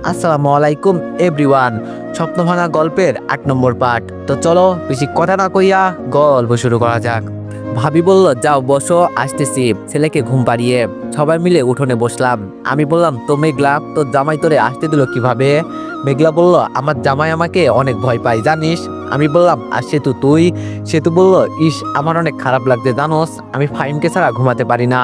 আসসালামু আলাইকুম এভরিওয়ান। স্বপ্নভাঙা গল্পের ৮ নম্বর পার্ট। তো চলো বেশি কথা না কইয়া গল্প শুরু করা যাক। ভাবি বলল, যাও বসো, আসতেছি। ছেলেকে ঘুম পাড়িয়ে সবাই মিলে উঠোনে বসলাম। আমি বললাম, তো মেঘলা, তোর জামাই তোরে আসতে দিল কিভাবে? মেঘলা বলল, আমার জামাই আমাকে অনেক ভয় পায় জানিস। আমি বললাম, আর সেতু তুই? সেতু বলল, ইস, আমার অনেক খারাপ লাগছে জানোস, আমি ফাইমকে ছাড়া ঘুমাতে পারি না।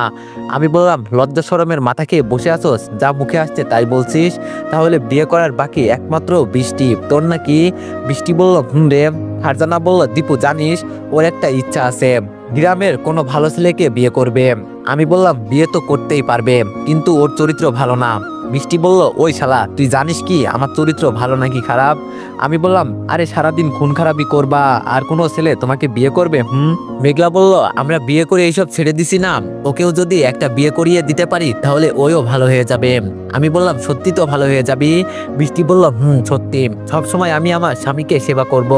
আমি বললাম, লজ্জা শরমের মাথা খেয়ে বসে আসোস, যা মুখে আসছে তাই বলছিস? তাহলে বিয়ে করার বাকি একমাত্র বৃষ্টি, তোর নাকি? বৃষ্টি বলল, রে। ফারজানা বলল, দীপু জানিস, ওর একটা ইচ্ছা আছে, গ্রামের কোনো ভালো ছেলেকে বিয়ে করবে। আমি বললাম, বিয়ে তো করতেই পারবে, কিন্তু ওর চরিত্র ভালো না। বৃষ্টি বলল, ওই শালা, তুই জানিস কি আমার চরিত্র ভালো নাকি খারাপ? আমি বললাম, আরে সারাদিন খুন খারাপি করবা আর কোনো ছেলে তোমাকে বিয়ে করবে? মেঘলা বলল, আমরা বিয়ে করে এইসব ছেড়ে দিছি না, ওকেও যদি একটা বিয়ে করিয়ে দিতে পারি তাহলে ওইও ভালো হয়ে যাবে। আমি বললাম, সত্যি তো ভালো হয়ে যাবি? বৃষ্টি বলল, সত্যি, সবসময় আমি আমার স্বামীকে সেবা করব।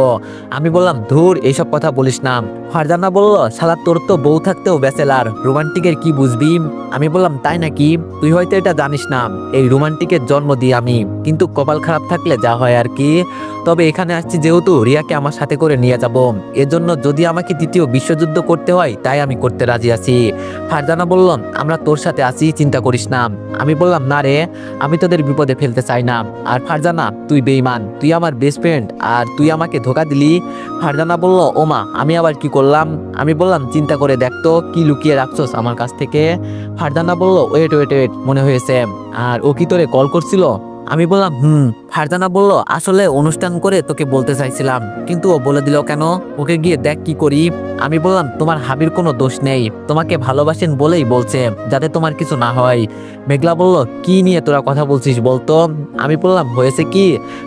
আমি বললাম, ধুর, এইসব কথা বলিস না। ফারজানা বলল, শালা, তোর তো বউ থাকতেও ব্যাচেলার, রোমান্টিকের কি বুঝবি? আমি বললাম, তাই নাকি? তুই হয়তো এটা জানিস না, এই রোমান্টিকের জন্ম দিই আমি, কিন্তু কপাল খারাপ থাকলে যা হয় আর কি। তবে এখানে আসছি যেহেতু রিয়াকে আমার সাথে করে নিয়ে যাব, এজন্য যদি আমাকে দ্বিতীয় বিশ্বযুদ্ধ করতে হয় তাই আমি করতে রাজি আছি। ফারজানা বলল, আমরা তোর সাথে আছি, চিন্তা করিস না। আমি বললাম, না রে, আমি তোদের বিপদে ফেলতে চাই না। আর ফারজানা, তুই বেঈমান, তুই আমার বেস্ট ফ্রেন্ড আর তুই আমাকে ধোকা দিলি। ফারজানা বলল, ওমা, আমি আবার কি করলাম? আমি বললাম, চিন্তা করে দেখতো কি লুকিয়ে রাখছোস আমার কাছ থেকে। ফারজানা বলল, ওয়েট ওয়েট ওয়েট, মনে হয়েছে। আর ও কি তোরে কল করছিল? আমি বললাম, ফারজানা বলল, আসলে অনুষ্ঠান করে তোকে বলতে চাইছিলাম, কিন্তু ও বলে দিল কেন? ওকে গিয়ে দেখ কি করি। আমি বললাম, তোমার হাবির কোনো দোষ নেই, তোমাকে ভালোবাসেন বলেই বলছে, যাতে তোমার কিছু না হয়। মেঘলা বলল, কি নিয়ে তোরা কথা বলছিস বলতো? আমি বললাম, হয়েছে কি?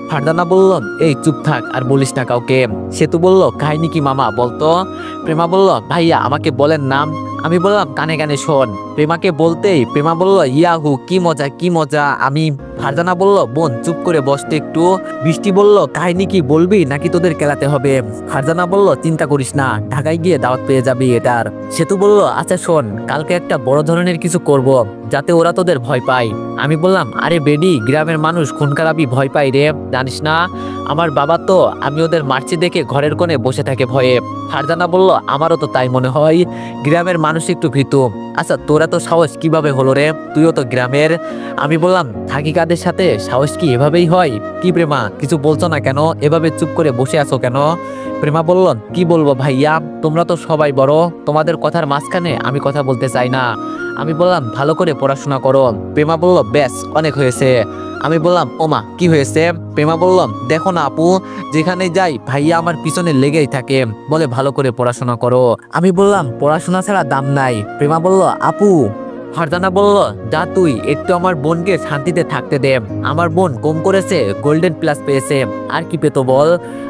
ফারজানা বলল, এই চুপ থাক আর বলিস না কাউকে। সেতু বলল, কাহিনী কি মামা বলতো? প্রেমা বলল, ভাইয়া আমাকে বলেন নাম। আমি বললাম, কানে কানে শোন। প্রেমাকে বলতেই প্রেমা বলল, ইয়াহু, কি মজা কি মজা। আমি ফারজানা বলল, বোন চুপ করে বসতে একটু। বৃষ্টি বলল, কাহিনী কি বলবি নাকি তোদের কেলাতে হবে? ফারজানা বলল, চিন্তা করিস না, ঢাকায় গিয়ে দাওয়াত পেয়ে যাবি এটার। সেতু বলল, আচ্ছা শোন, কালকে একটা বড় ধরনের কিছু করব, যাতে ওরা তোদের ভয় পায়। আমি বললাম, আরে বেডি, গ্রামের মানুষ খুন খারাপি ভয় পায় রে, জানিস না? আমার বাবা তো আমি ওদের মারছি দেখে ঘরের কোণে বসে থাকে ভয়ে। ফারজানা বলল, আমারও তো তাই মনে হয়, গ্রামের মানুষ একটু ভীতু। আচ্ছা, তোরা তো সাহস কিভাবে হলো রে? তুইও তো গ্রামের। আমি বললাম, থাকি কাদের সাথে, সাহস কি এভাবেই হয়? কি প্রেমা, কিছু বলছো না কেন? এভাবে চুপ করে বসে আছো কেন? প্রেমা বলল, কি বলবো ভাইয়া, তোমরা তো সবাই বড়, তোমাদের কথার মাঝখানে আমি কথা বলতে চাই না। আমি বললাম, ভালো করে পড়াশোনা করো। প্রেমা বলল, ব্যাস অনেক হয়েছে। আমি বললাম, ওমা, কি হয়েছে? প্রেমা বলল, দেখো না আপু, যেখানে যাই ভাইয়া আমার পিছনে লেগেই থাকে, বলে ভালো করে পড়াশোনা করো। আমি বললাম, পড়াশোনা ছাড়া দাম নাই। প্রেমা বলল, আপু। ফারজানা বলল, যা তুই একটু আমার বোনকে শান্তিতে থাকতে দে, আমার বোন কম করেছে, গোল্ডেন প্লাস পেয়েছে, আর কি পেতো বল?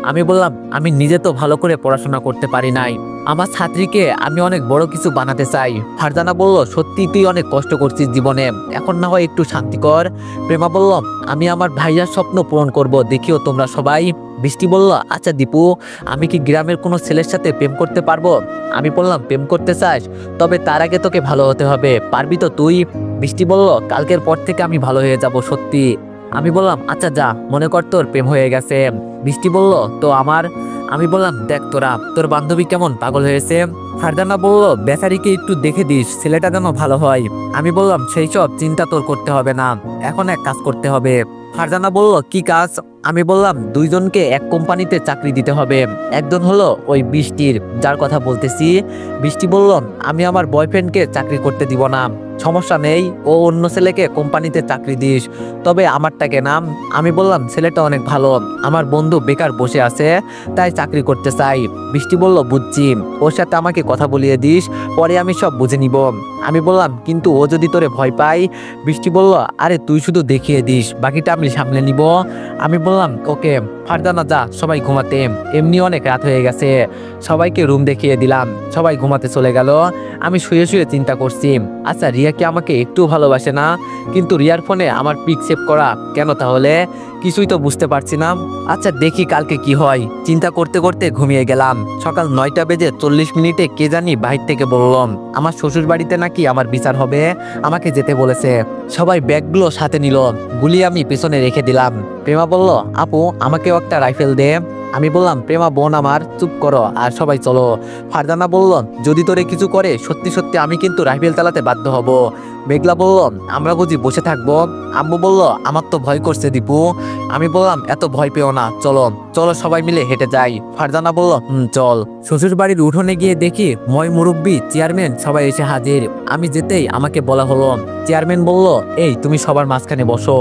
আমি বললাম, আমি নিজে তো ভালো করে পড়াশোনা করতে পারি নাই, আমার ছাত্রীকে আমি অনেক বড় কিছু বানাতে চাই। ফারজানা বলল, সত্যি তুই অনেক কষ্ট করছিস জীবনে, এখন না হয় একটু শান্তি কর। প্রেমা বলল, আমি আমার ভাইয়ার স্বপ্ন পূরণ করব, দেখিও তোমরা সবাই। বৃষ্টি বলল, আচ্ছা দীপু, আমি কি গ্রামের কোনো ছেলের সাথে প্রেম করতে পারবো? আমি বললাম, প্রেম করতে চাস? তবে তার আগে তোকে ভালো হতে হবে, পারবি তো তুই? বৃষ্টি বলল, কালকের পর থেকে আমি ভালো হয়ে যাব সত্যি। আমি বললাম, আচ্ছা যা, মনে কর তোর প্রেম হয়ে গেছে। বৃষ্টি বলল, তো আমার? আমি বললাম, দেখ তোরা, তোর বান্ধবী কেমন পাগল হয়েছে। ফারজানা বলল, বেচারিকে একটু দেখে দিস, ছেলেটা যেন ভালো হয়। আমি বললাম, সেই সব চিন্তা তোর করতে হবে না, এখন এক কাজ করতে হবে। ফারজানা বলল, কি কাজ? আমি বললাম, দুইজনকে এক কোম্পানিতে চাকরি দিতে হবে। একজন হলো ওই বৃষ্টির, যার কথা বলতেছি। বৃষ্টি বলল, আমি আমার বয়ফ্রেন্ডকে চাকরি করতে দিব না। সমস্যা নেই, ও অন্য ছেলেকে কোম্পানিতে চাকরি দিস, তবে আমারটাকে নাম। আমি বললাম, ছেলেটা অনেক ভালো, আমার বন্ধু বেকার বসে আছে, তাই চাকরি করতে চাই। বৃষ্টি বলল, বুঝছি, ওর সাথে আমাকে কথা বলিয়ে দিস, পরে আমি সব বুঝে নিব। আমি বললাম, কিন্তু ও যদি তোরে ভয় পায়? বৃষ্টি বলল, আরে তুই শুধু দেখিয়ে দিস, বাকিটা আমি সামলে নিব। আমি বললাম, ওকে। ফারজানা যা সবাই ঘুমাতে, এমনি অনেক রাত হয়ে গেছে। সবাইকে রুম দেখিয়ে দিলাম, সবাই ঘুমাতে চলে গেল। আমি শুয়ে শুয়ে চিন্তা করছি, আচ্ছা রিয়া কি আমাকে একটু ভালোবাসে না? কিন্তু রিয়ার ফোনে আমার পিক সেভ করা কেন তাহলে? কিছুই তো বুঝতে পারছি না। আচ্ছা দেখি কালকে কি হয়। চিন্তা করতে করতে ঘুমিয়ে গেলাম। সকাল 9টা বেজে 40 মিনিটে কে জানি বাহির থেকে বললাম আমার শ্বশুর বাড়িতে নাকি আমার বিচার হবে, আমাকে যেতে বলেছে। সবাই ব্যাগগুলো সাথে নিল, গুলি আমি পেছনে রেখে দিলাম। প্রেমা বলল, আপু আমাকেও একটা রাইফেল দে। আমি বললাম, প্রেমা বোন আমার, চুপ করো আর সবাই চলো। ফারজানা বলল, যদি তোরে কিছু করে সত্যি সত্যি আমি কিন্তু রাইফেল চালাতে বাধ্য হব। মেঘলা বলল, আমরা বুঝি বসে থাকবো? আম্মু বলল, আমার তো ভয় করছে দীপু। আমি বললাম, এত ভয় পেও না, চলো চলো সবাই মিলে হেঁটে যাই। ফারজানা বলল, চল। শ্বশুর বাড়ির উঠোনে গিয়ে দেখি মই মুরব্বি, চেয়ারম্যান সবাই এসে হাজির। আমি যেতেই আমাকে বলা হলো। চেয়ারম্যান বলল, এই তুমি সবার মাঝখানে বসো।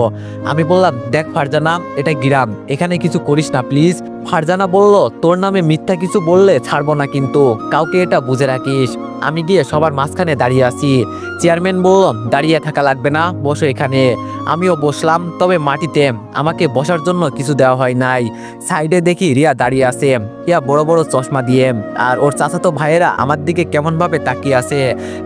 আমি বললাম, দেখ ফারজানা, এটা গ্রাম, এখানে কিছু করিস না প্লিজ। ফারজানা বলল, তোর নামে মিথ্যা কিছু বললে ছাড়বো না কিন্তু, কাউকে এটা বুঝে রাখিস। আমি গিয়ে সবার মাঝখানে দাঁড়িয়ে আছি। চেয়ারম্যান বলল, দাঁড়িয়ে থাকা লাগবে না, বসো এখানে। আমিও বসলাম, তবে মাটিতে। আমাকে বসার জন্য কিছু দেওয়া হয় নাই। সাইডে দেখি রিয়া দাঁড়িয়ে আছে, রিয়া বড় বড় চশমা দিয়ে। আর ওর চাচাতো ভাইয়েরা আমার দিকে কেমন ভাবে তাকিয়ে আছে,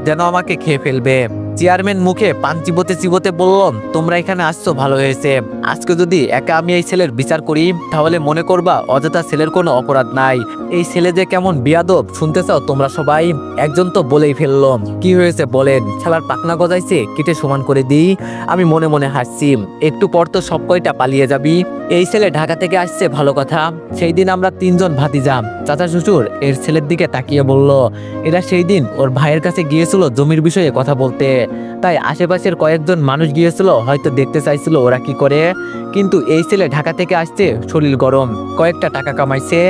যেন আমাকে খেয়ে ফেলবে। চেয়ারম্যান মুখে পান চিবোতে চিবোতে বলল, তোমরা এখানে আসছো ভালো হয়েছে। আজকে যদি একা আমি এই ছেলের বিচার করি তাহলে মনে করবা অযথা ছেলের কোনো অপরাধ নাই। এই ছেলে যে কেমন বিয়াদব শুনতে চাও তোমরা সবাই? একজন তো বলেই ফেললো, কি হয়েছে বলেন? শালার পাকনা গজাইছে, কেটে সমান করে দিই। আমি মনে মনে হাসছি, একটু পর তো সব কয়টা পালিয়ে যাবি। এই ছেলে ঢাকা থেকে আসছে ভালো কথা। সেই দিন আমরা 3 জন ভাতিজা। চাচা শ্বশুর এর ছেলের দিকে তাকিয়ে বলল, এরা সেই দিন ওর ভাইয়ের কাছে গিয়েছিল জমির বিষয়ে কথা বলতে। তাই আশেপাশের কয়েকজন মানুষ গিয়েছিল, হয়তো দেখতে চাইছিল ওরা কি করে। কিন্তু এই ছেলে ঢাকা থেকে আসছে, শরীর গরম, কয়েকটা টাকা কামাইছে।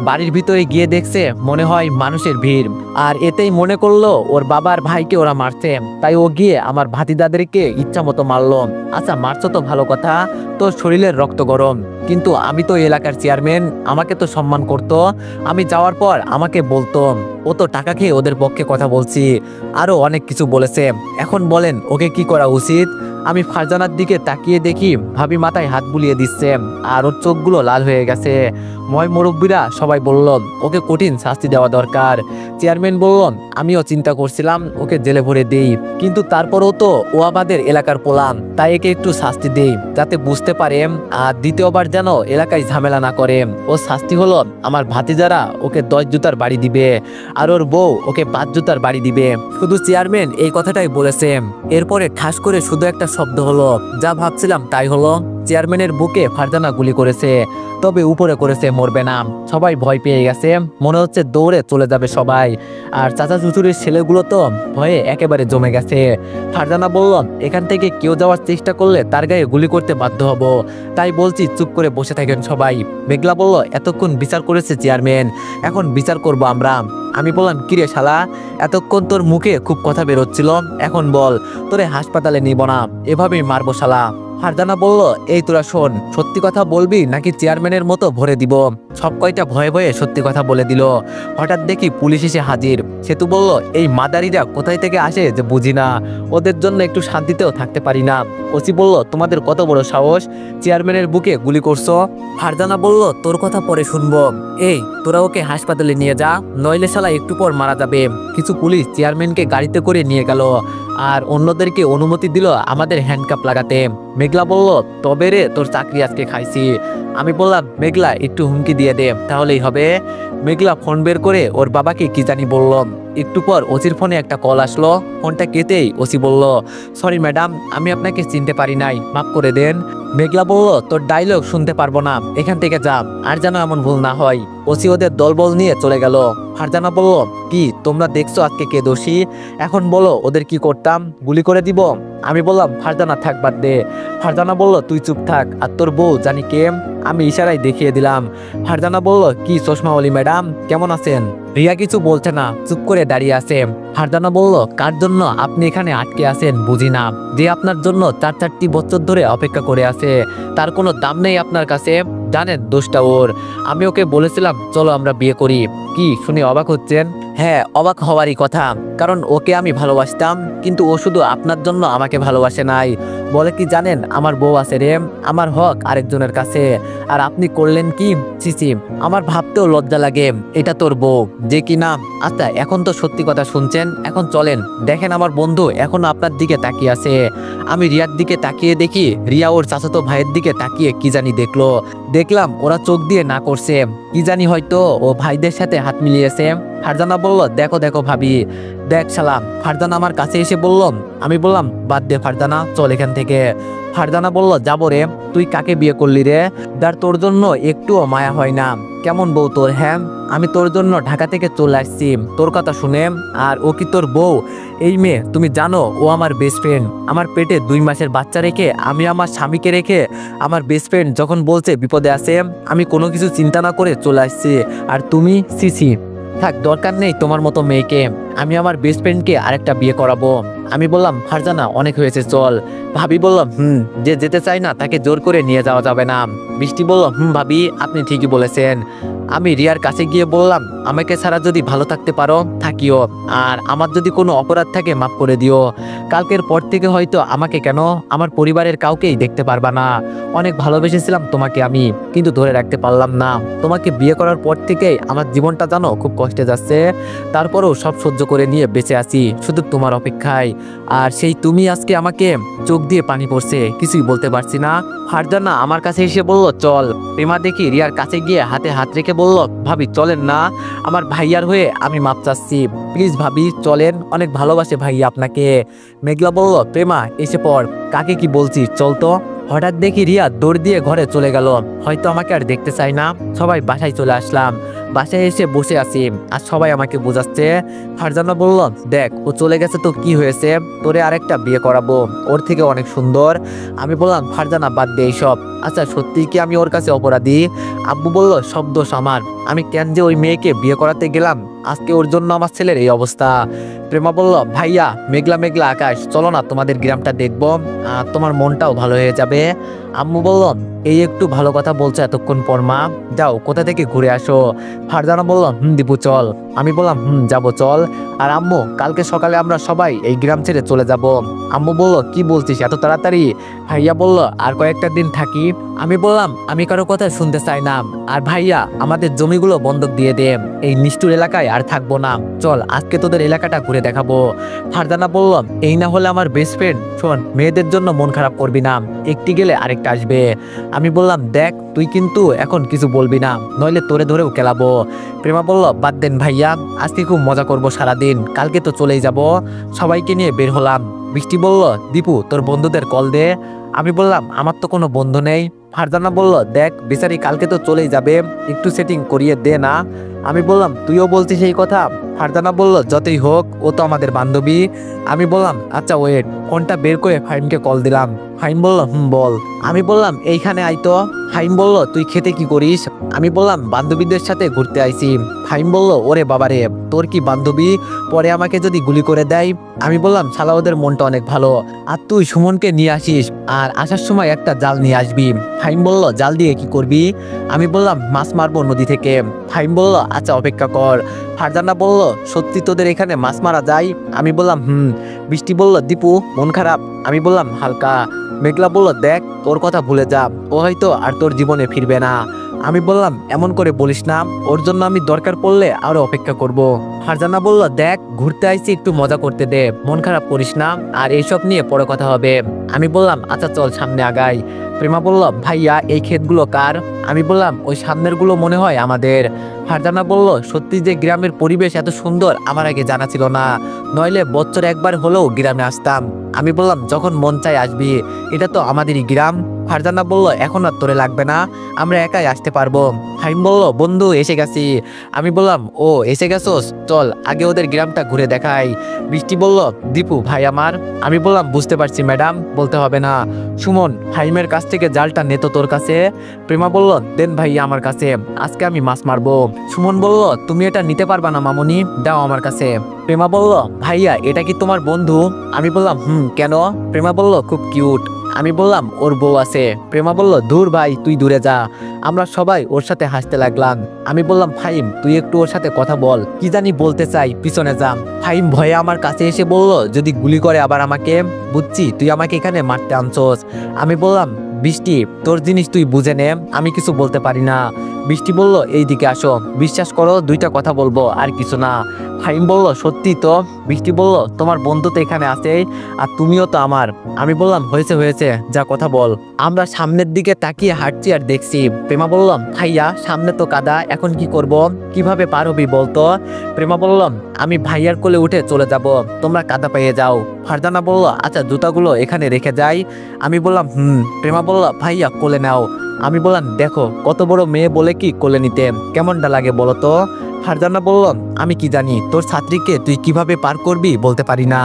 বাড়ির ভিতরে গিয়ে দেখছে মনে হয় মানুষের ভিড়, আর এতেই মনে করলো ওর বাবার ভাইকে ওরা মারছে। তাই ও গিয়ে আমার ভাতিদাদেরকে ইচ্ছা মতো মারলো। আচ্ছা মারছো তো ভালো কথা, তোর শরীরের রক্ত গরম, কিন্তু আমি তো এলাকার চেয়ারম্যান, আমাকে তো সম্মান করতো। আমি যাওয়ার পর আমাকে বলতো, ও তো টাকা খেয়ে ওদের পক্ষে কথা বলছি। আরো অনেক কিছু বলেছে। এখন বলেন ওকে কি করা উচিত? আমি ফারজানার দিকে তাকিয়ে দেখি ভাবি মাথায় হাত বুলিয়ে দিচ্ছে, আর ওর চোখগুলো লাল হয়ে গেছে। ময় মুরব্বীরা সবাই বলল, ওকে কঠিন শাস্তি দেওয়া দরকার। চেয়ারম্যান বলল, আমিও চিন্তা করছিলাম ওকে জেলে ভরে দেই, কিন্তু তারপরেও তো ও আমাদের এলাকার পোলাম, তাই একে একটু শাস্তি দেই যাতে বুঝতে পারে, আর দ্বিতীয়বার যেন এলাকায় ঝামেলা না করে। ও শাস্তি হলো আমার ভাতিজারা ওকে 10 জুতার বাড়ি দিবে, আর ওর বউ ওকে 5 জুতার বাড়ি দিবে। শুধু চেয়ারম্যান এই কথাটাই বলেছে। এরপরে ঠাস করে শুধু একটা শব্দ হলো, যা ভাবছিলাম তাই হলো। চেয়ারম্যানের বুকে ফারজানা গুলি করেছে, তবে উপরে করেছে, মরবে না। সবাই ভয় পেয়ে গেছে, মনে হচ্ছে দৌড়ে চলে যাবে সবাই। আর চাচা শ্বশুরের ছেলেগুলো তো ভয়ে একেবারে জমে গেছে। ফারজানা বলল, এখান থেকে কেউ যাওয়ার চেষ্টা করলে তার গায়ে গুলি করতে বাধ্য হব, তাই বলছি চুপ করে বসে থাকেন সবাই। মেঘলা বলল, এতক্ষণ বিচার করেছে চেয়ারম্যান, এখন বিচার করব আমরা। আমি বললাম, কিরে শালা, এতক্ষণ তোর মুখে খুব কথা বেরোচ্ছিল, এখন বল তোরে হাসপাতালে নিব না, এভাবেই মারবো শালা। ফারজানা বলল, এই তোরা শোন, সত্যি কথা বলবি নাকি চেয়ারম্যানের মতো ভরে দিব? সব কয়টা ভয়ে ভয়ে সত্যি কথা বলে দিল। হঠাৎ দেখি পুলিশ এসে হাজির। সেতু বলল, এই মাদারিরা কোথায় থেকে আসে যে বুঝি না, ওদের জন্য একটু শান্তিতেও থাকতে পারি না। ওসি বলল, তোমাদের কত বড় সাহস, চেয়ারম্যানের বুকে গুলি করছো? ফারজানা বলল, তোর কথা পরে শুনবো। এই তোরা ওকে হাসপাতালে নিয়ে যা, নইলে শালা একটু পর মারা যাবে। কিছু পুলিশ চেয়ারম্যানকে গাড়িতে করে নিয়ে গেল, আর অন্যদেরকে অনুমতি দিল আমাদের হ্যান্ডকাপ লাগাতে। মেঘলা বলল, তবে রে তোর চাকরি আজকে খাইছি। আমি বললাম, মেঘলা একটু হুমকি দিয়ে দে, তাহলেই হবে। মেঘলা ফোন বের করে ওর বাবাকে কি জানি বলল। একটু পর ওসির ফোনে একটা কল আসলো। ফোনটা কেটেই ওসি বলল, সরি ম্যাডাম, আমি আপনাকে চিনতে পারি নাই, মাফ করে দেন। মেঘলা বলল, তোর ডায়লগ শুনতে পারবো না, এখান থেকে যা, আর যেন এমন ভুল না হয়। ওসি ওদের দলবল নিয়ে চলে গেল। ফারজানা বলল, কি তোমরা দেখছো আজকে কে দোষী? এখন বলো ওদের কি করতাম, গুলি করে দিব? আমি বললাম, ফারজানা থাক, বাদ দে। ফারজানা বলল, তুই চুপ থাক, আর তোর বউ জানি কে? আমি ইশারায় দেখিয়ে দিলাম। ফারজানা বলল, কি চশমাওয়ালি ম্যাডাম, কেমন আছেন? রিয়া কিছু বলছে না, চুপ করে দাঁড়িয়ে আছে। ফারজানা বলল, কার জন্য আপনি এখানে আটকে আছেন বুঝি না? যে আপনার জন্য 4-4টি বছর ধরে অপেক্ষা করে আছে, তার কোনো দাম নেই আপনার কাছে? জানেন দোষটা ওর। আমি ওকে বলেছিলাম চলো আমরা বিয়ে করি। কি শুনে অবাক হচ্ছেন? হ্যাঁ, অবাক হওয়ারই কথা, কারণ ওকে আমি ভালোবাসতাম, কিন্তু ও শুধু আপনার জন্য আমাকে ভালোবাসে নাই, বলে কি জানেন, আমার বউ আছে রে, আমার হক আরেকজনের কাছে, আর আপনি করলেন কি? সিসি, আমার ভাবতেও লজ্জা লাগে, এটা তোর বউ যে কি না। আচ্ছা এখন তো সত্যি কথা শুনছেন, এখন চলেন। দেখেন আমার বন্ধু এখনো আপনার দিকে তাকিয়ে আছে। আমি রিয়ার দিকে তাকিয়ে দেখি রিয়া ওর চাচাতো ভাইয়ের দিকে তাকিয়ে কি জানি দেখলো। দেখলাম ওরা চোখ দিয়ে না করছে, কি জানি হয়তো ও ভাইদের সাথে হাত মিলিয়েছে। ফারজানা বলল, দেখো দেখো ভাবি, দেখ শালা। ফারজানা আমার কাছে এসে বলল, আমি বললাম বাদ দে ফারজানা, চল এখান থেকে। ফারজানা বলল, যাবো রে, তুই কাকে বিয়ে করলি রে? যার তোর জন্য একটুও মায়া হয় না। কেমন বউ তোর? হ্যাঁ, আমি তোর জন্য ঢাকা থেকে চলে আসছি তোর কথা শুনে, আর ও কি তোর বউ? এই মেয়ে, তুমি জানো ও আমার বেস্ট ফ্রেন্ড। আমার পেটে 2 মাসের বাচ্চা রেখে, আমি আমার স্বামীকে রেখে, আমার বেস্ট ফ্রেন্ড যখন বলছে বিপদে আছে, আমি কোনো কিছু চিন্তা না করে চলে আসছি। আর তুমি? সিসি, থাক, দরকার নেই তোমার মতো মেয়েকে। আমি আমার বেস্ট ফ্রেন্ডকে আরেকটা বিয়ে করাবো। আমি বললাম, ফারজানা অনেক হয়েছে, চল। ভাবি বলল, যে যেতে চায় না তাকে জোর করে নিয়ে যাওয়া যাবে না। বৃষ্টি বলল, ভাবি আপনি ঠিকই বলেছেন। আমি রিয়ার কাছে গিয়ে বললাম, আমাকে ছাড়া যদি ভালো থাকতে পারো থাকিও, আর আমার যদি কোনো অপরাধ থাকে মাফ করে দিও। কালকের পর থেকে হয়তো আমাকে কেন, আমার পরিবারের কাউকেই দেখতে পারবা না। অনেক ভালোবেসেছিলাম তোমাকে আমি, কিন্তু ধরে রাখতে পারলাম না। তোমাকে বিয়ে করার পর থেকেই আমার জীবনটা জানো খুব কষ্টে যাচ্ছে, তারপরেও সব সহ্য করে নিয়ে বেঁচে আছি শুধু তোমার অপেক্ষায়। আর সেই তুমি আজকে আমাকে চোখ দিয়ে পানি পড়ছে, কিছুই বলতে পারছি না। ফারজানা আমার কাছে এসে বলল, চল। প্রেমা দেখি রিয়ার কাছে গিয়ে হাতে হাত রেখে বলল, ভাবি চলেন না, আমার ভাইয়ার হয়ে আমি মাপ চাচ্ছি, প্লিজ ভাবি চলেন, অনেক ভালোবাসে ভাইয়া আপনাকে। মেঘলা বলল, প্রেমা এসে পড়, কাকে কি বলছিস, চল তো। হঠাৎ দেখি রিয়া দৌড় দিয়ে ঘরে চলে গেল, হয়তো আমাকে আর দেখতে চাই না। সবাই বাসায় চলে আসলাম, বাসায় এসে বসে আছি, আর সবাই আমাকে বোঝাচ্ছে। ফারজানা বলল, দেখ ও চলে গেছে তো কি হয়েছে, তোরে আরেকটা বিয়ে করাবো, ওর থেকে অনেক সুন্দর। আমি বললাম, ফারজানা বাদ দে এইসব। আচ্ছা সত্যি কি আমি ওর কাছে অপরাধী? আব্বু বলল, সব দোষ আমার, আমি কেন যে ওই মেয়েকে বিয়ে করাতে গেলাম, আজকে ওর জন্য আমার ছেলের এই অবস্থা। প্রেমা বলল, ভাইয়া মেঘলা মেঘলা আকাশ, চলো না তোমাদের গ্রামটা দেখবো, তোমার মনটাও ভালো হয়ে যাবে। আম্মু বলল, এই একটু ভালো কথা বলছো এতক্ষণ পর মা, যাও কোথা থেকে ঘুরে আসো। ফারজানা বলল, দীপু চল। আমি বললাম, যাবো চল। আর আম্মু, কালকে সকালে আমরা সবাই এই গ্রাম ছেড়ে চলে যাব। আম্মু বলল, কি বলছিস এত তাড়াতাড়ি? ভাইয়া বলল, আর কয়েকটা দিন থাকি। আমি বললাম, আমি কারো কথা শুনতে চাই না, আর ভাইয়া আমাদের জমিগুলো বন্ধক দিয়ে দে, এই নিষ্ঠুর এলাকায় আর থাকবো না, চল আজকে তোদের এলাকাটা ঘুরে দেখাবো। ফারজানা বলল, এই না হলে আমার বেস্ট ফ্রেন্ড, শোন মেয়েদের জন্য মন খারাপ করবি না, একটি গেলে আরেকটা আসবে। আমি বললাম, দেখ তুই কিন্তু এখন কিছু বলবি না, নইলে তোরে ধরেও খেলাবো। প্রেমা বলল, বাদ দেন ভাইয়া, আজকে খুব মজা করবো সারাদিন, কালকে তো চলেই যাব। সবাইকে নিয়ে বের হলাম। বৃষ্টি বলল, দীপু তোর বন্ধুদের কল দে। আমি বললাম, আমার তো কোনো বন্ধু নেই। ফারজানা বলল, দেখ বেচারি কালকে তো চলেই যাবে, একটু সেটিং করিয়ে দে না। আমি বললাম, তুইও বলছিস এই কথা? ফারজানা বলল, যতই হোক ও তো আমাদের বান্ধবী। আমি বললাম, আচ্ছা ওয়েট। ফোনটা বের করে ফাহিমকে কল দিলাম। ফাহিম বলল, বল। আমি বললাম, এইখানে আইতো। ফাহিম বলল, তুই খেতে কি করিস? আমি বললাম, বান্ধবীদের সাথে ঘুরতে আইছি। ফাহিম বলল, ওরে বাবারে, তোর কি বান্ধবী, পরে আমাকে যদি গুলি করে দেয়? আমি বললাম, শালা ওদের মনটা অনেক ভালো, আর তুই সুমনকে নিয়ে আসিস, আর আসার সময় একটা জাল নিয়ে আসবি। ফাহিম বলল, জাল দিয়ে কি করবি? আমি বললাম, মাছ মারবো নদী থেকে। ফাহিম বলল, আচ্ছা অপেক্ষা কর। ফারজানা বলল, সত্যি তোদের এখানে মাছ মারা যায়? আমি বললাম, বৃষ্টি বলল, দীপু মন খারাপ? আমি বললাম, হালকা। মেঘলা বলল, দেখ তোর কথা ভুলে যা, ও হয়তো আর তোর জীবনে ফিরবে না। আমি বললাম, এমন করে বলিস না, ওর জন্য আমি দরকার পড়লে আরো অপেক্ষা করব। ফারজানা বলল, দেখ ঘুরতে আইছি, একটু মজা করতে দে, মন খারাপ করিস না, আর এইসব নিয়ে পরে কথা হবে। আমি বললাম, আচ্ছা চল সামনে আগাই। প্রেমা বলল, ভাইয়া এই ক্ষেতগুলো কার? আমি বললাম, ওই সামনের গুলো মনে হয় আমাদের। ফারজানা বলল, সত্যি যে গ্রামের পরিবেশ এত সুন্দর আমার আগে জানা ছিল না, নইলে বছর একবার হলেও গ্রামে আসতাম। আমি বললাম, যখন মন চাই আসবি, এটা তো আমাদেরই গ্রাম। ফারজানা বলল, এখন আর তোরে লাগবে না, আমরা একাই আসতে পারবো। ফাহিম বলল, বন্ধু এসে গেছি। আমি বললাম, ও এসে গেছোস, চল আগে ওদের গ্রামটা ঘুরে দেখাই। বৃষ্টি বলল, দীপু ভাই আমার। আমি বললাম, বুঝতে পারছি ম্যাডাম, বলতে হবে না। সুমন, ফাহিমের কাছ থেকে জালটা নে তো তোর কাছে। প্রেমা বলল, দেন ভাই আমার কাছে, আজকে আমি মাছ মারবো। সুমন বলল, তুমি এটা নিতে পারবা না মামুনি, দাও আমার কাছে। প্রেমা বলল, ভাইয়া এটা কি তোমার বন্ধু? আমি বললাম, কেন? প্রেমা বলল, খুব কিউট। আমি বললাম ওর বউ আছে। প্রেমা বলল দূর ভাই, তুই দূরে যা। আমরা সবাই ওর সাথে হাসতে লাগলাম। আমি বললাম ফাহিম তুই একটু ওর সাথে কথা বল, কি জানি বলতে চাই, পিছনে যা। ফাহিম ভয়ে আমার কাছে এসে বলল যদি গুলি করে আবার আমাকে, বুঝছি তুই আমাকে এখানে মারতে আনছস। আমি বললাম বৃষ্টি তোর জিনিস তুই বুঝে নে, আমি কিছু বলতে পারি না। বৃষ্টি বলল এইদিকে আসো, বিশ্বাস করো দুইটা কথা বলবো আর কিছু না। ফাহিম বলল সত্যি তো? বৃষ্টি বলল তোমার বন্ধু তো এখানে আছে আর তুমিও তো আমার। আমি বললাম হয়েছে হয়েছে, যা কথা বল। আমরা সামনের দিকে তাকিয়ে হাঁটছি আর দেখছি। প্রেমা বললাম ভাইয়া সামনে তো কাদা, এখন কি করব, কিভাবে পার হবি বলতো? প্রেমা বললাম আমি ভাইয়ার কোলে উঠে চলে যাব, তোমরা কাদা পেয়ে যাও। ফারজানা বলল আচ্ছা জুতাগুলো এখানে রেখে যাই। আমি বললাম প্রেমা বলল ভাইয়া কোলে নাও। আমি বললাম দেখো কত বড় মেয়ে বলে কি কোলে নিতে কেমনটা লাগে বলো তো? ফারজানা বলল আমি কি জানি, তোর ছাত্রীকে তুই কিভাবে পার করবি বলতে পারি না।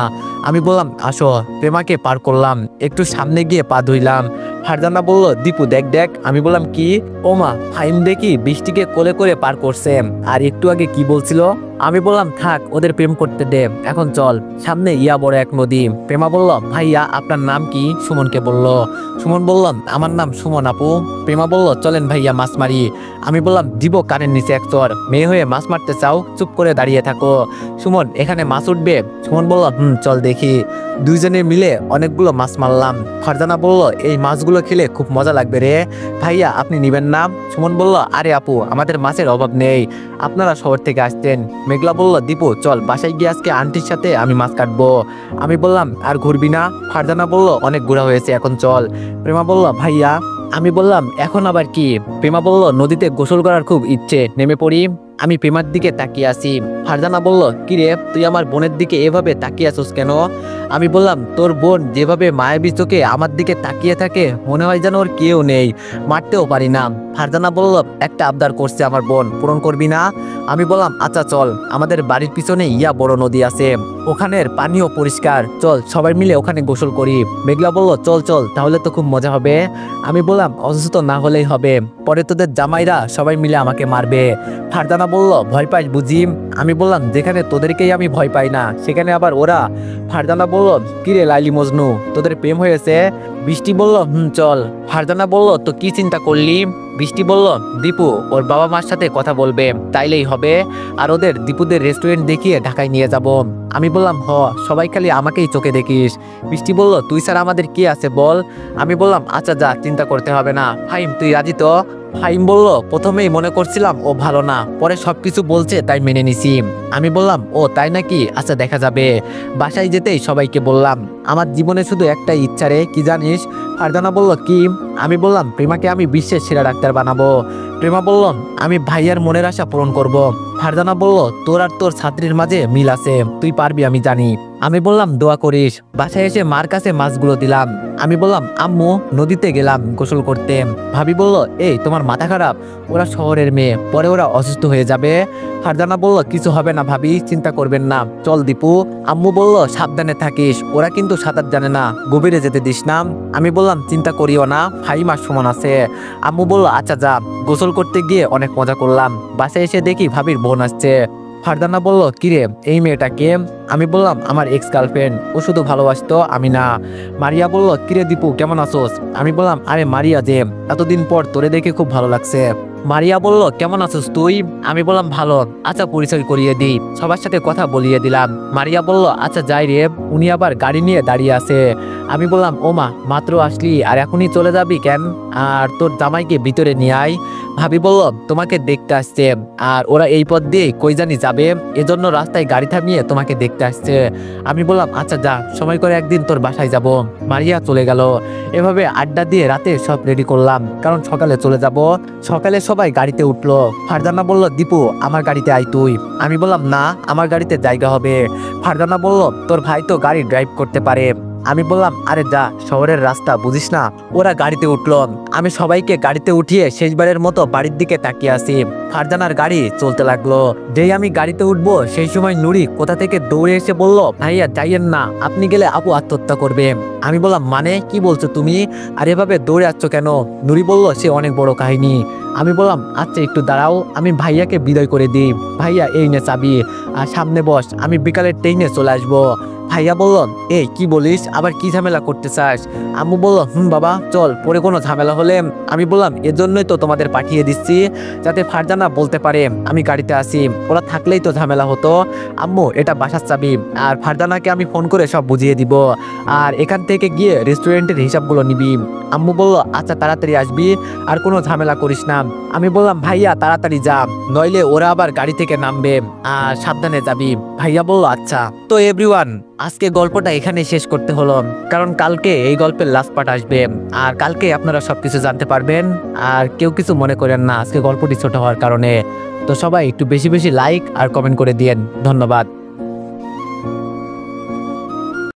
আমি বললাম আসো। প্রেমাকে পার করলাম, একটু সামনে গিয়ে পা ধুইলাম। ফারজানা বলল দীপু দেখ দেখ। আমি বললাম কি? ওমা ফাহিম দেখি বৃষ্টিকে কোলে করে পার করছে, আর একটু আগে কি বলছিল? আমি বললাম থাক ওদের প্রেম করতে দে, এখন চল সামনে ইয়া বড় এক নদী। প্রেমা বলল ভাইয়া আপনার নাম কি? সুমনকে বলল। সুমন বললাম আমার নাম সুমন আপু। প্রেমা বলল চলেন ভাইয়া মাছ মারি। আমি বললাম দিব কানের নিচে এক চর, মেয়ে হয়ে মাছ মারতে চাও, চুপ করে দাঁড়িয়ে থাকো। সুমন এখানে মাছ উঠবে? সুমন বলল চল দেখি। দুইজনে মিলে অনেকগুলো মাছ মারলাম। ফারজানা বলল এই মাছগুলো খেলে খুব মজা লাগবে রে, ভাইয়া আপনি নিবেন না? সুমন বলল আরে আপু আমাদের মাছের অভাব নেই, আপনারা শহর থেকে আসছেন। মেঘলা বলল দীপু চল বাসায় গিয়ে আজকে আন্টির সাথে আমি মাছ কাটবো। আমি বললাম আর ঘুরবি না? ফারজানা বলল অনেক ঘোরা হয়েছে এখন চল। প্রেমা বলল ভাইয়া। আমি বললাম এখন আবার কি? প্রেমা বলল নদীতে গোসল করার খুব ইচ্ছে, নেমে পড়ি। আমি প্রেমার দিকে তাকিয়ে আছি। ফারজানা বলল কিরে তুই আমার বোনের দিকে এভাবে তাকিয়ে আছিস কেন? আমি বললাম তোর বোন যেভাবে মায়াবী চোখে আমার দিকে তাকিয়ে থাকে মনে হয় যেন ওর কেউ নেই, মারতেও পারি না। ফারজানা বলল একটা আবদার করছে আমার বোন, পূরণ করবি না? আমি বললাম আচ্ছা চল, আমাদের বাড়ির পিছনে ইয়া বড় নদী আছে, ওখানের পানিও পরিষ্কার, চল সবাই মিলে ওখানে গোসল করি। মেঘলা বলল চল চল, তাহলে তো খুব মজা হবে। আমি বললাম অসুস্থ না হলেই হবে, পরে তোদের জামাইরা সবাই মিলে আমাকে মারবে। ফারজানা বলল ভয় পাই বুঝি? আমি বললাম যেখানে তোদেরকেই আমি ভয় পাই না সেখানে আবার ওরা? ফারজানা বলল কিরে লাইলি মজনু তোদের প্রেম হয়েছে? বৃষ্টি বলল চল। ফারজানা বলল তো কি চিন্তা করলি? বৃষ্টি বলল দীপু ওর বাবা মার সাথে কথা বলবে, তাইলেই হবে, আর ওদের দীপুদের রেস্টুরেন্ট দেখিয়ে ঢাকায় নিয়ে যাব। আমি বললাম সবাই খালি আমাকেই চোখে দেখিস। বৃষ্টি বলল তুই স্যার আমাদের কি আছে বল। আমি বললাম আচ্ছা যা, চিন্তা করতে হবে না। ফাহিম তুই রাজি তো? ফাহিম বলল প্রথমেই মনে করছিলাম ও ভালো না, পরে সবকিছু বলছে তাই মেনে নিছি। আমি বললাম ও তাই নাকি, আচ্ছা দেখা যাবে। বাসায় যেতেই সবাইকে বললাম আমার জীবনে শুধু একটাই ইচ্ছা রে, কি জানিস? ফারজানা বলল কি? আমি বললাম প্রেমাকে আমি বিশ্বের সেরা ডাক্তার বানাবো। প্রেমা বলল আমি ভাইয়ার মনের আশা পূরণ করব। ফারজানা বলল তোর আর তোর ছাত্রীর মাঝে মিল আছে, তুই পারবি আমি জানি। আমি বললাম দোয়া করিস। বাসায় এসে মার কাছে মাছগুলো দিলাম। আমি বললাম আম্মু নদীতে গেলাম গোসল করতে। ভাবি বলল এই তোমার মাথা খারাপ, ওরা শহরের মেয়ে, পরে ওরা অসুস্থ হয়ে যাবে। ফারজানা বলল কিছু হবে না ভাবি, চিন্তা করবেন না, চল দীপু। আম্মু বলল সাবধানে থাকিস, ওরা কিন্তু সাঁতার জানে না, গভীরে যেতে দিস না। আমি বললাম চিন্তা করিও না, ফাহিম আর সুমন আছে। আম্মু বলল আচ্ছা যা। গোসল করতে গিয়ে অনেক মজা করলাম। বাসায় এসে দেখি ভাবির বোন আসছে। ফারজানা বলল কিরে এই মেয়েটা কে? আমি বললাম আমার এক্স গার্লফ্রেন্ড, ও শুধু ভালোবাসতো আমি না। মারিয়া বলল কিরে দীপু কেমন আছোস? আমি বললাম আরে মারিয়া যে, এতদিন পর তোরে দেখে খুব ভালো লাগছে। মারিয়া বলল কেমন আছিস তুই? আমি বললাম ভালো। আচ্ছা পরিচয় করিয়ে দিই। সবার সাথে কথা বলিয়ে দিলাম। মারিয়া বলল আচ্ছা যাই রে, উনি আবার গাড়ি নিয়ে দাঁড়িয়ে আছে। আমি বললাম ওমা মাত্র আসলি আর এখনই চলে যাবি কেন? আর তোর জামাইকে ভিতরে নিয়ে আয়। ভাবি বলল তোমাকে দেখতে আসছে, আর ওরা এই পথ দিয়ে কই জানি যাবে, এজন্য রাস্তায় গাড়ি থামিয়ে তোমাকে দেখতে আসছে। আমি বললাম আচ্ছা যা, সময় করে একদিন তোর বাসায় যাব। মারিয়া চলে গেল। এভাবে আড্ডা দিয়ে রাতে সব রেডি করলাম, কারণ সকালে চলে যাব। সকালে সবাই গাড়িতে উঠলো। ফারজানা বলল দীপু আমার গাড়িতে আয় তুই। আমি বললাম না আমার গাড়িতে জায়গা হবে। ফারজানা বলল তোর ভাই তো গাড়ি ড্রাইভ করতে পারে। আমি বললাম আরে যা, শহরের রাস্তা বুঝিস না। ওরা গাড়িতে উঠলো। আমি সবাইকে গাড়িতে উঠিয়ে শেষবারের মতো বাড়ির দিকে তাকিয়ে আসি। ফারজানার গাড়ি চলতে লাগলো। যেই আমি গাড়িতে উঠবো সেই সময় নুরি কোথা থেকে দৌড়ে এসে বলল ভাইয়া যাইয়েন না, আপনি গেলে আপু আত্মহত্যা করবে। আমি বললাম মানে কি বলছো তুমি, আর এভাবে দৌড়ে আসছো কেন? নুরি বলল সে অনেক বড় কাহিনী। আমি বললাম আচ্ছা একটু দাঁড়াও, আমি ভাইয়াকে বিদায় করে দিই। ভাইয়া এই নে চাবি, আর সামনে বস, আমি বিকালের ট্রেনে চলে আসবো। ভাইয়া বলল, এই কি বলিস, আবার কি ঝামেলা করতে চাস? আম্মু বলল, বাবা চল, পরে কোনো ঝামেলা হলে। আমি বললাম, এজন্যই তো তোমাদের পাঠিয়ে দিচ্ছি, যাতে ফারজানা বলতে পারে আমি গাড়িতে আসি, ওরা থাকলেই তো ঝামেলা হতো। আম্মু এটা বাসার চাবি, আর ফারজানাকে আমি ফোন করে সব বুঝিয়ে দিব, আর এখান থেকে গিয়ে রেস্টুরেন্টের হিসাবগুলো নিবি। আম্মু বলল, আচ্ছা তাড়াতাড়ি আসবি, আর কোনো ঝামেলা করিস না। আমি বললাম, ভাইয়া তাড়াতাড়ি যা, নইলে ওরা আবার গাড়ি থেকে নামবে, আর সাবধানে যাবি। ভাইয়া বলল, আচ্ছা। তো এভরিওয়ান, আজকে গল্পটা এখানে শেষ করতে হলো, কারণ কালকে এই গল্পের লাস্ট পার্ট আসবে, আর কালকে আপনারা সবকিছু জানতে পারবেন। আর কেউ কিছু মনে করেন না আজকে গল্পটি ছোট হওয়ার কারণে। তো সবাই একটু বেশি বেশি লাইক আর কমেন্ট করে দিয়েন। ধন্যবাদ।